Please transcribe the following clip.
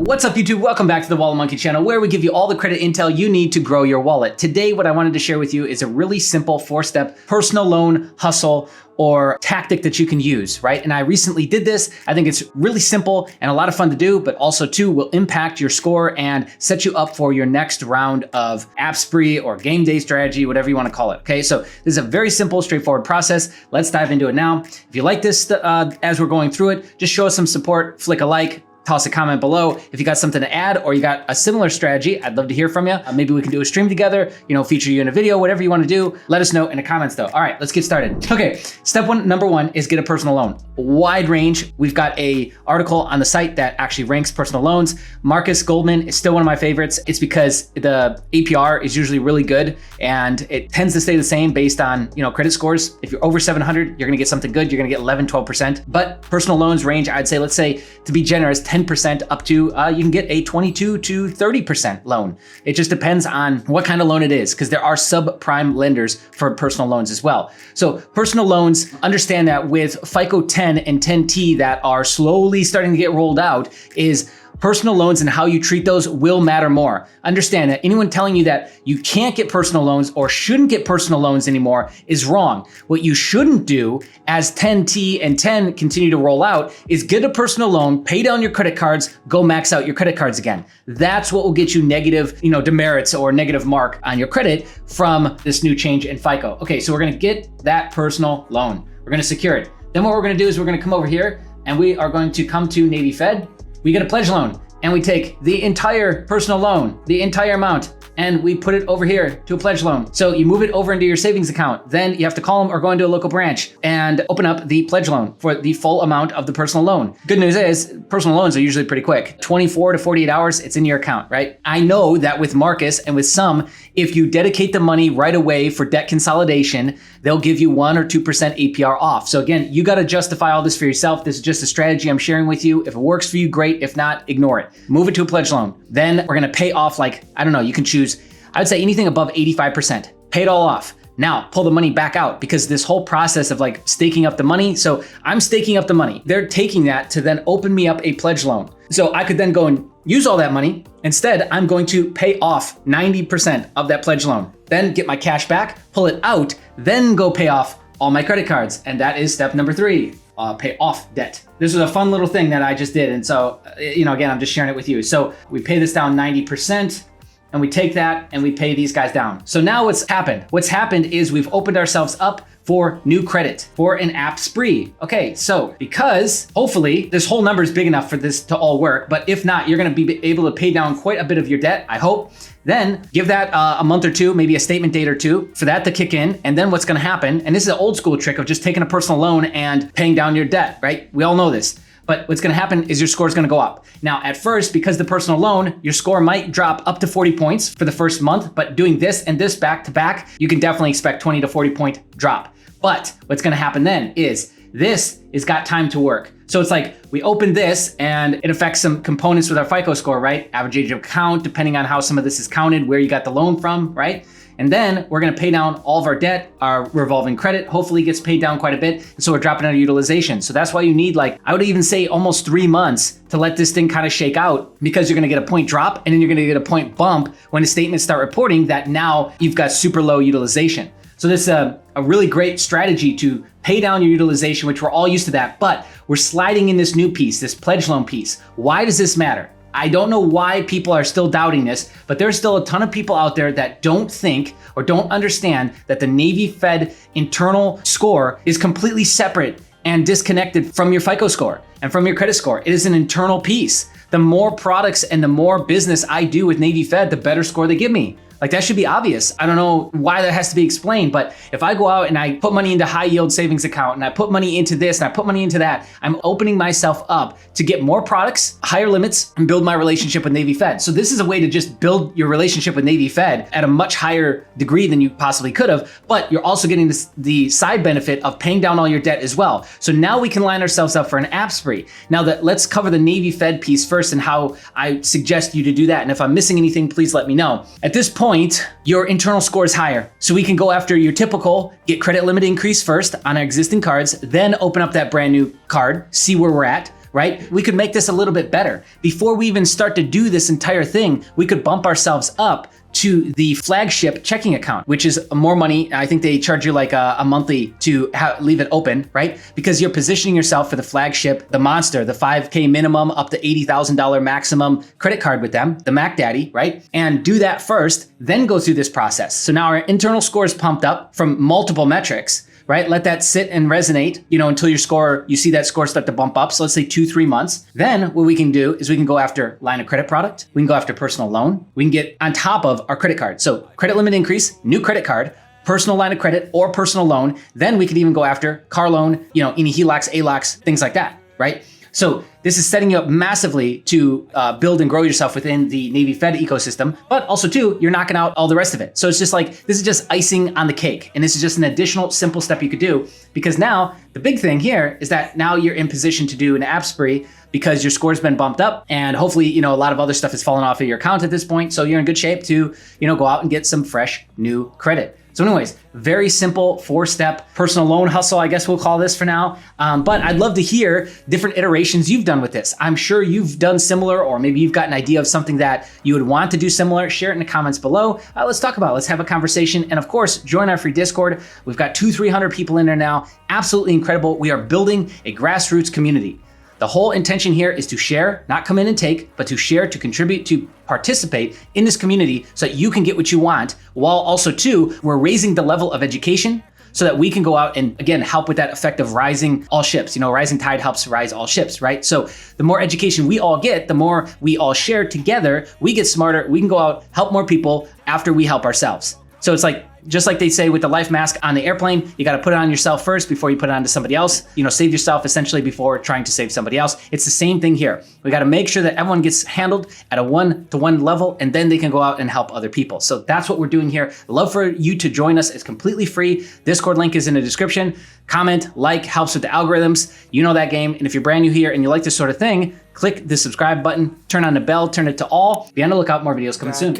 What's up, YouTube? Welcome back to the Wallet Monkey channel, where we give you all the credit intel you need to grow your wallet. Today, what I wanted to share with you is a really simple 4-step personal loan hustle or tactic that you can use, right? And I recently did this. I think it's really simple and a lot of fun to do, but also too will impact your score and set you up for your next round of app spree or game day strategy, whatever you want to call it. Okay, so this is a very simple, straightforward process. Let's dive into it now. If you like this as we're going through it, just show us some support, flick a like, toss a comment below. If you got something to add or you got a similar strategy, I'd love to hear from you. Maybe we can do a stream together, feature you in a video, whatever you want to do. Let us know in the comments though. All right, let's get started. Okay, number one is get a personal loan. Wide range. We've got a article on the site that actually ranks personal loans. Marcus Goldman is still one of my favorites. It's because the APR is usually really good and it tends to stay the same based on, credit scores. If you're over 700, you're gonna get something good. You're gonna get 11, 12%. But personal loans range, I'd say, let's say to be generous, 10% up to, you can get a 22 to 30% loan. It just depends on what kind of loan it is, because there are subprime lenders for personal loans as well. So personal loans, understand that with FICO 10 and 10T that are slowly starting to get rolled out, is personal loans and how you treat those will matter more. Understand that anyone telling you that you can't get personal loans or shouldn't get personal loans anymore is wrong. What you shouldn't do as 10T and 10 continue to roll out is get a personal loan, pay down your credit cards, go max out your credit cards again. That's what will get you negative, demerits or negative mark on your credit from this new change in FICO. Okay, so we're gonna get that personal loan. We're gonna secure it. Then what we're gonna do is we're gonna come over here and we are going to come to Navy Fed. We get a pledge loan and we take the entire personal loan, the entire amount, and we put it over here to a pledge loan. So you move it over into your savings account. Then you have to call them or go into a local branch and open up the pledge loan for the full amount of the personal loan. Good news is personal loans are usually pretty quick. 24 to 48 hours, it's in your account, right? I know that with Marcus and with some, if you dedicate the money right away for debt consolidation, they'll give you 1 or 2% APR off. So again, you got to justify all this for yourself. This is just a strategy I'm sharing with you. If it works for you, great. If not, ignore it. Move it to a pledge loan. Then we're going to pay off, you can choose, I would say anything above 85%. Pay it all off. Now pull the money back out, because this whole process of staking up the money. So I'm staking up the money. They're taking that to then open me up a pledge loan. So I could then go and use all that money. Instead, I'm going to pay off 90% of that pledge loan, then get my cash back, pull it out, then go pay off all my credit cards. And that is step number 3, pay off debt. This was a fun little thing that I just did. And so, again, I'm just sharing it with you. So we pay this down 90%. And we take that and we pay these guys down. So now what's happened? What's happened is we've opened ourselves up for new credit, for an app spree. Okay, so because hopefully this whole number is big enough for this to all work, but if not, you're gonna be able to pay down quite a bit of your debt, I hope. Then give that a month or two, maybe a statement date or two for that to kick in. And then what's gonna happen, and this is an old school trick of just taking a personal loan and paying down your debt, right? We all know this. But what's gonna happen is your score is gonna go up. Now, at first, because the personal loan, your score might drop up to 40 points for the first month, but doing this and this back to back, you can definitely expect 20 to 40 point drop. But what's gonna happen then is this has got time to work. So it's like we open this and it affects some components with our FICO score, right? Average age of account, depending on how some of this is counted, where you got the loan from, right? And then we're gonna pay down all of our debt. Our revolving credit hopefully gets paid down quite a bit. And so we're dropping our utilization. So that's why you need, I would even say almost 3 months to let this thing kind of shake out, because you're gonna get a point drop and then you're gonna get a point bump when the statements start reporting that now you've got super low utilization. So this is a really great strategy to pay down your utilization, which we're all used to that, but we're sliding in this new piece, this pledge loan piece. Why does this matter? I don't know why people are still doubting this, but there's still a ton of people out there that don't think or don't understand that the Navy Fed internal score is completely separate and disconnected from your FICO score and from your credit score. It is an internal piece. The more products and the more business I do with Navy Fed, the better score they give me. That should be obvious. I don't know why that has to be explained, but if I go out and I put money into high yield savings account and I put money into this and I put money into that, I'm opening myself up to get more products, higher limits, and build my relationship with Navy Fed. So this is a way to just build your relationship with Navy Fed at a much higher degree than you possibly could have, but you're also getting the side benefit of paying down all your debt as well. So now we can line ourselves up for an app spree. Now let's cover the Navy Fed piece first and how I suggest you to do that. And if I'm missing anything, please let me know. At this point, your internal score is higher. So we can go after your typical get credit limit increase first on our existing cards, then open up that brand new card, see where we're at. right? We could make this a little bit better. Before we even start to do this entire thing, we could bump ourselves up to the flagship checking account, which is more money. I think they charge you like a monthly to leave it open, right? Because you're positioning yourself for the flagship, the monster, the 5K minimum up to $80,000 maximum credit card with them, the Mac Daddy, right? And do that first, then go through this process. So now our internal score is pumped up from multiple metrics, right? Let that sit and resonate, until you see that score start to bump up. So let's say 2-3 months. Then what we can do is we can go after line of credit product. We can go after personal loan. We can get on top of our credit card. So credit limit increase, new credit card, personal line of credit or personal loan. Then we could even go after car loan, any HELOCs, ALOCs, things like that, right? So this is setting you up massively to build and grow yourself within the Navy Fed ecosystem, but also too, you're knocking out all the rest of it. So it's just like, this is just icing on the cake. And this is just an additional simple step you could do, because now the big thing here is that now you're in position to do an app spree because your score's been bumped up, and hopefully, a lot of other stuff has fallen off of your account at this point. So you're in good shape to, go out and get some fresh new credit. So anyways, very simple 4-step personal loan hustle, I guess we'll call this for now. But I'd love to hear different iterations you've done with this. I'm sure you've done similar, or maybe you've got an idea of something that you would want to do similar. Share it in the comments below. Let's talk about it. Let's have a conversation. And of course, join our free Discord. We've got 200-300 people in there now. Absolutely incredible. We are building a grassroots community. The whole intention here is to share, not come in and take, but to share, to contribute, to participate in this community so that you can get what you want, while also too, we're raising the level of education so that we can go out and again, help with that effect of rising all ships. Rising tide helps rise all ships, right? So the more education we all get, the more we all share together, we get smarter, we can go out, help more people after we help ourselves. So it's like, just like they say with the life mask on the airplane, you got to put it on yourself first before you put it on to somebody else. Save yourself essentially before trying to save somebody else. It's the same thing here. We got to make sure that everyone gets handled at a 1-to-1 level, and then they can go out and help other people. So that's what we're doing here. I'd love for you to join us. It's completely free. Discord link is in the description. Comment, helps with the algorithms. You know that game. And if you're brand new here and you like this sort of thing, click the subscribe button, turn on the bell, turn it to all. Be on the lookout, more videos coming soon.